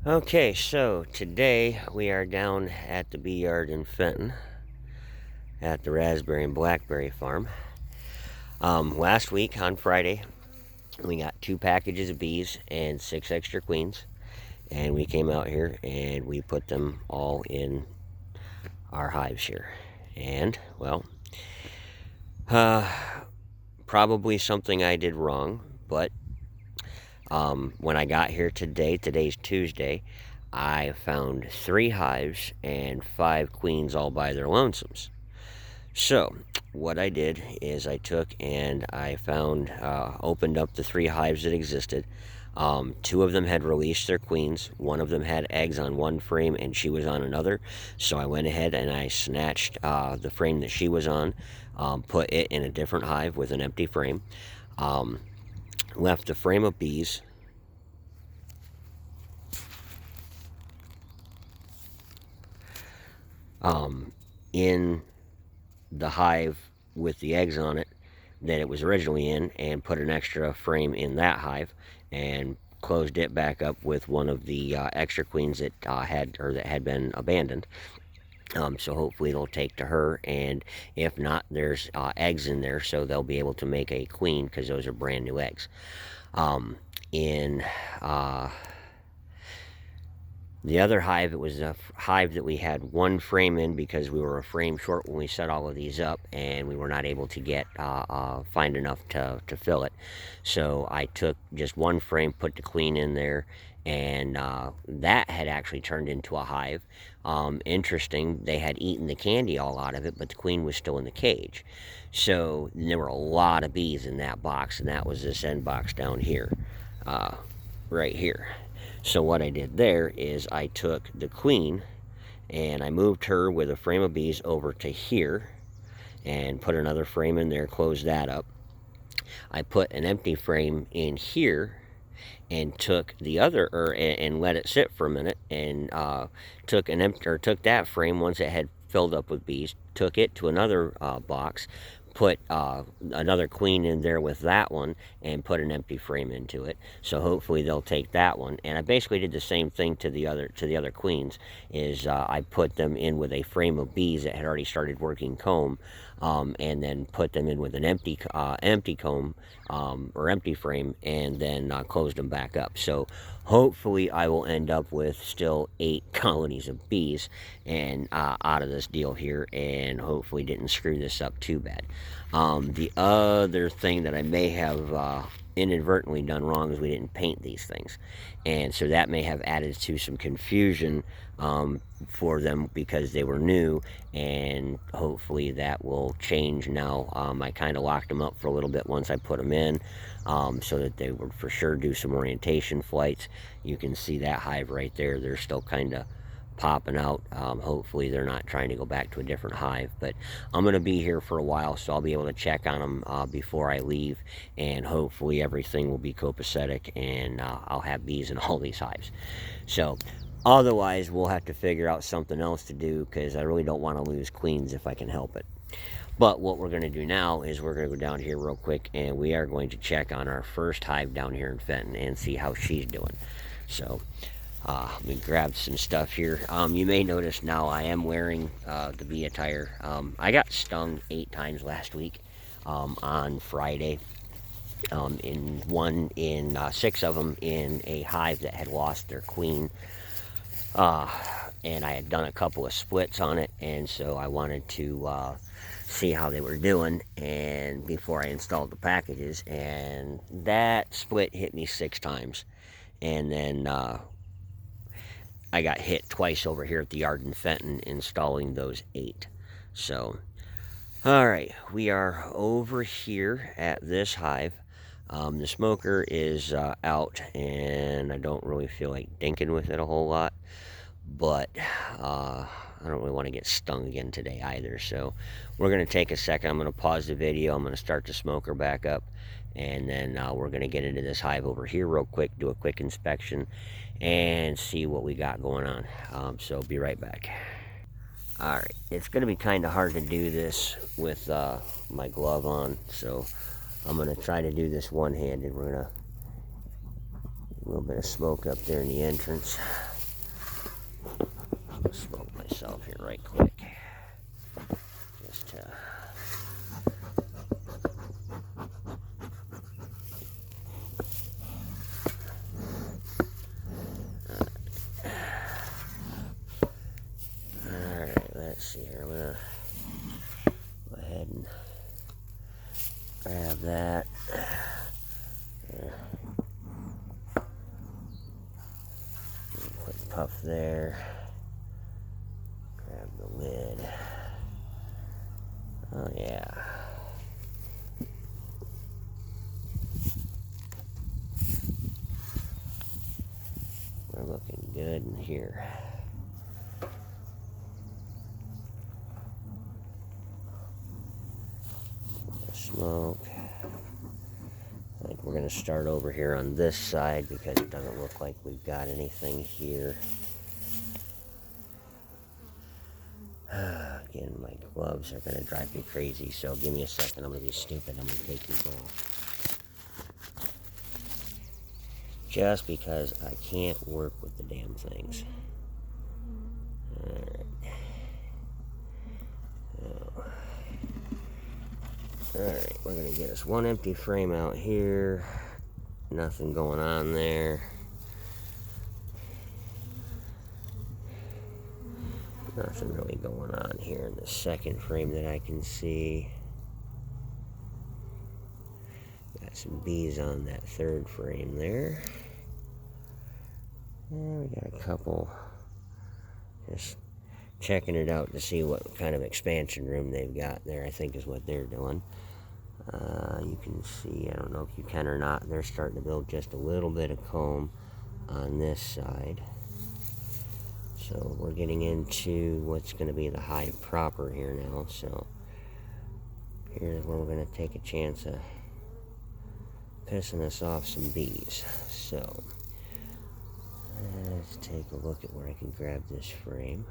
Okay, so today we are down at the bee yard in Fenton at the raspberry and blackberry farm. Last week on Friday, we got 2 packages of bees and 6 extra queens, and we came out here and we put them all in our hives here. And, well, uh, probably something I did wrong, but when I got here today, today's Tuesday, I found 3 hives and 5 queens all by their lonesomes. So, what I did is I took and I found, opened up the 3 hives that existed. 2 of them had released their queens. 1 of them had eggs on one frame and she was on another. So I went ahead and I snatched the frame that she was on, put it in a different hive with an empty frame, left the frame of bees in the hive with the eggs on it that it was originally in, and put an extra frame in that hive and closed it back up with one of the extra queens that had been abandoned. So hopefully they'll take to her, and if not, there's eggs in there, so they'll be able to make a queen because those are brand new eggs. In the other hive, it was a hive that we had 1 frame in because we were a frame short when we set all of these up, and we were not able to get find enough to fill it. So I took just 1 frame, put the queen in there, and that had actually turned into a hive. Interesting, they had eaten the candy all out of it, but the queen was still in the cage. So there were a lot of bees in that box, and that was this end box down here, right here. So what I did there is I took the queen and I moved her with a frame of bees over to here and put another frame in there, closed that up. I put an empty frame in here and took the other, and let it sit for a minute, and took that frame once it had filled up with bees, took it to another box, put another queen in there with that one, and put an empty frame into it. So hopefully they'll take that one. And I basically did the same thing to the other queens. Is I put them in with a frame of bees that had already started working comb, and then put them in with an empty comb, or empty frame, and then closed them back up. So hopefully I will end up with still 8 colonies of bees and out of this deal here, and hopefully didn't screw this up too bad. The other thing that I may have inadvertently done wrong is we didn't paint these things, and so that may have added to some confusion for them because they were new, and hopefully that will change now. I kind of locked them up for a little bit once I put them in, so that they would for sure do some orientation flights. You can see that hive right there, they're still kind of popping out. Hopefully they're not trying to go back to a different hive, but I'm going to be here for a while, so I'll be able to check on them before I leave, and hopefully everything will be copacetic, and I'll have bees in all these hives. So otherwise we'll have to figure out something else to do, because I really don't want to lose queens if I can help it. But what we're going to do now is we're going to go down here real quick, and we are going to check on our first hive down here in Fenton and see how she's doing. So let me grab some stuff here. You may notice now I am wearing the bee attire. I got stung 8 times last week on Friday. In 6 of them in a hive that had lost their queen. And I had done a couple of splits on it, and so I wanted to see how they were doing and before I installed the packages, and that split hit me 6 times. And then I got hit twice over here at the yard in Fenton installing those 8. So, alright, we are over here at this hive. The smoker is out, and I don't really feel like dinking with it a whole lot, but I don't really want to get stung again today either. So we're going to take a second. I'm going to pause the video. I'm going to start the smoker back up, and then we're going to get into this hive over here real quick, do a quick inspection, and see what we got going on. So be right back. Alright, it's going to be kind of hard to do this with my glove on, so I'm going to try to do this one-handed. We're going to a little bit of smoke up there in the entrance. myself here right quick. Just Alright, let's see here. I'm gonna go ahead and grab that. There. Quick puff there. Grab the lid. Oh yeah. We're looking good in here. Smoke. I think we're going to start over here on this side because it doesn't look like we've got anything here. Again, my gloves are going to drive me crazy, so give me a second. I'm going to be stupid. I'm going to take these off. Just because I can't work with the damn things. Alright. Alright, we're going to get us one empty frame out here. Nothing going on there. Nothing really going on here in the second frame that I can see. Got some bees on that third frame there. And we got a couple. Just checking it out to see what kind of expansion room they've got there, I think is what they're doing. You can see, I don't know if you can or not, they're starting to build just a little bit of comb on this side. So we're getting into what's going to be the hive proper here now. So here's where we're going to take a chance of pissing us off some bees. So let's take a look at where I can grab this frame.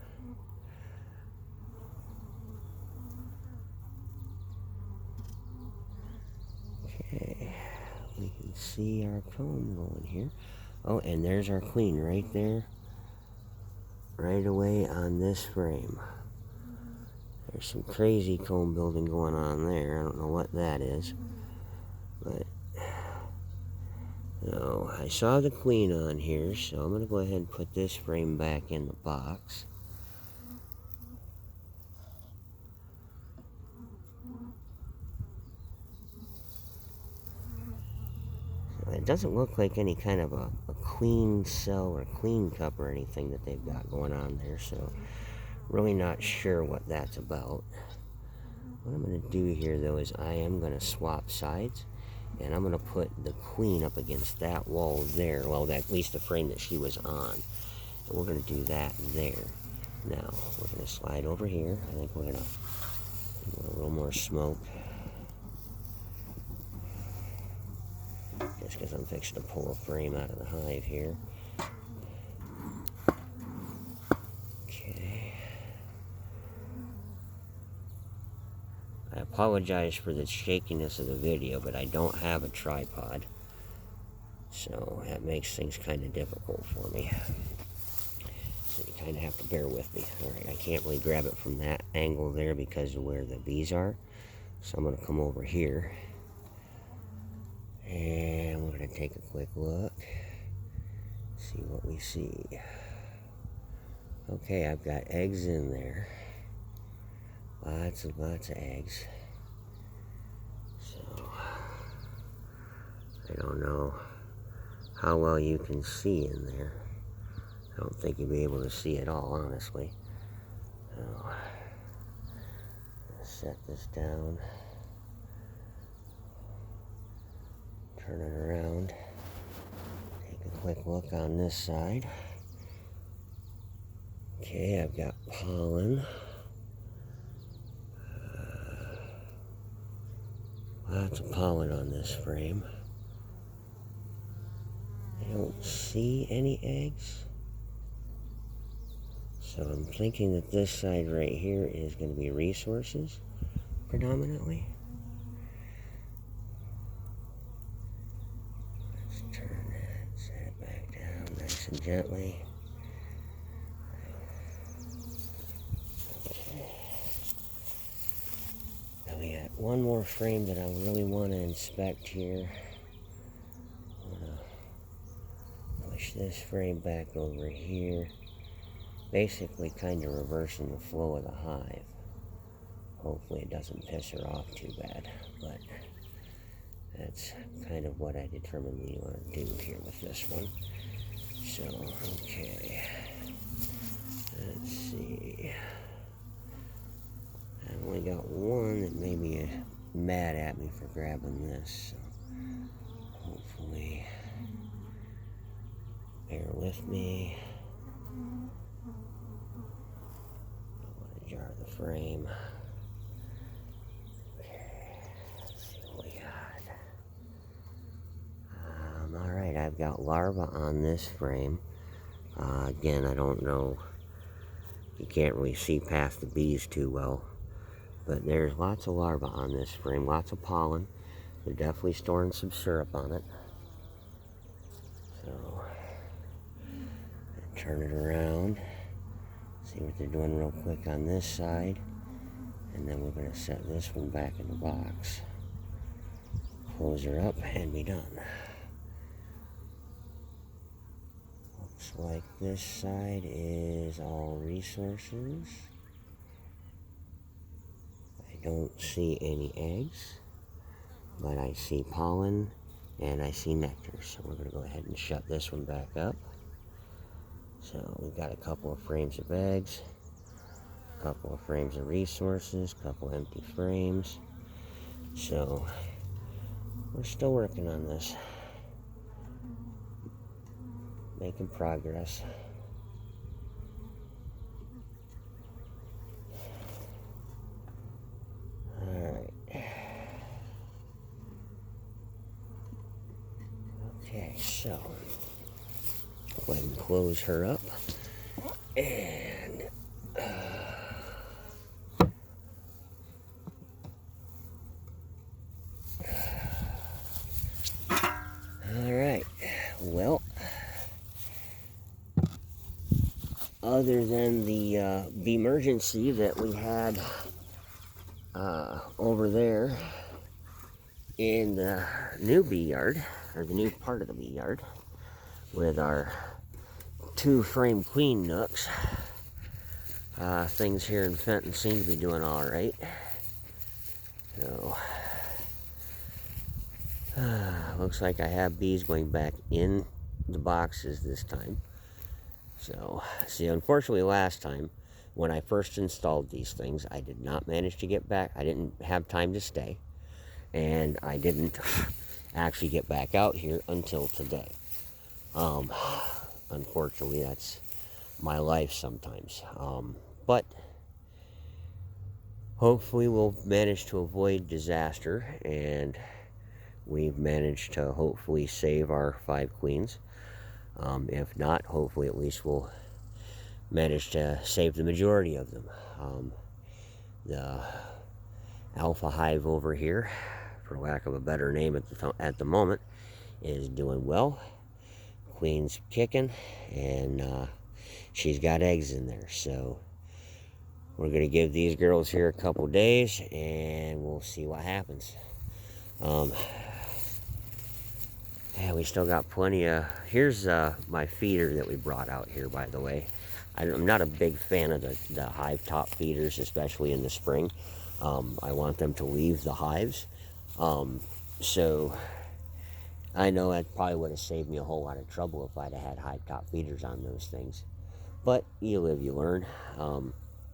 Okay, we can see our comb going here. Oh, and there's our queen right there. Right away on this frame. There's some crazy comb building going on there. I don't know what that is. But, no, I saw the queen on here, so I'm going to go ahead and put this frame back in the box. It doesn't look like any kind of a queen cell or queen cup or anything that they've got going on there, so really not sure what that's about. What I'm going to do here, though, is I am going to swap sides, and I'm going to put the queen up against that wall there, well, at least the frame that she was on, and we're going to do that there. Now, we're going to slide over here. I think we're going to do a little more smoke. Just because I'm fixing to pull a frame out of the hive here. Okay. I apologize for the shakiness of the video, but I don't have a tripod. So that makes things kind of difficult for me. So you kind of have to bear with me. Alright, I can't really grab it from that angle there because of where the bees are. So I'm going to come over here. And we're going to take a quick look, see what we see. Okay, I've got eggs in there. Lots and lots of eggs. So, I don't know how well you can see in there. I don't think you'll be able to see at all, honestly. So, let's set this down. Turn it around. Take a quick look on this side. Okay, I've got pollen. Lots of pollen on this frame. I don't see any eggs. So I'm thinking that this side right here is going to be resources, predominantly. Turn that, set it back down nice and gently. one more frame that I really want to inspect here. I'm going to push this frame back over here, basically kind of reversing the flow of the hive. Hopefully it doesn't piss her off too bad, but that's kind of what I determined we want to do here with this one. So, okay, let's see. I've only got one that may be mad at me for grabbing this, so hopefully bear with me. Don't want to jar the frame. Okay, let's see what we got. Alright, I've got larvae on this frame. Again, I don't know, you can't really see past the bees too well, but there's lots of larvae on this frame, lots of pollen. They're definitely storing some syrup on it. So, turn it around, see what they're doing real quick on this side, and then we're going to set this one back in the box, close her up, and be done. Looks like this side is all resources. I don't see any eggs, but I see pollen and I see nectar. So we're going to go ahead and shut this one back up. So we've got a couple of frames of eggs, a couple of frames of resources, a couple empty frames. So we're still working on this, making progress. Alright. Okay, so go ahead and close her up. And alright, well, other than the emergency that we had over there in the new bee yard, or the new part of the bee yard, with our 2 frame queen nucs, things here in Fenton seem to be doing alright. So, looks like I have bees going back in the boxes this time. So, see, unfortunately last time, when I first installed these things, I did not manage to get back. I didn't have time to stay, and I didn't actually get back out here until today. Unfortunately, that's my life sometimes. But hopefully we'll manage to avoid disaster, and we've managed to hopefully save our 5 queens. If not, hopefully at least we'll manage to save the majority of them. The alpha hive over here, for lack of a better name at the moment, is doing well. Queen's kicking, and she's got eggs in there. So we're going to give these girls here a couple days, and we'll see what happens. Yeah, we still got plenty of... Here's my feeder that we brought out here, by the way. I'm not a big fan of the hive top feeders, especially in the spring. I want them to leave the hives. So I know that probably would have saved me a whole lot of trouble if I'd have had hive top feeders on those things. But you live, you learn.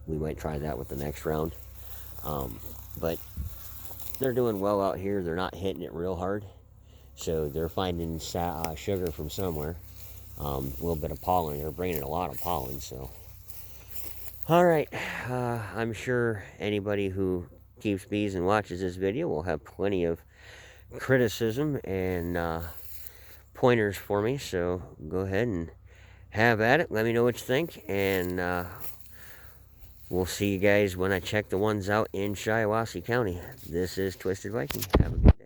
We might try that with the next round. But they're doing well out here. They're not hitting it real hard. So they're finding sugar from somewhere. A little bit of pollen. They're bringing a lot of pollen. So, all right. I'm sure anybody who keeps bees and watches this video will have plenty of criticism and pointers for me. So go ahead and have at it. Let me know what you think, and we'll see you guys when I check the ones out in Shiawassee County. This is Twisted Viking. Have a good day.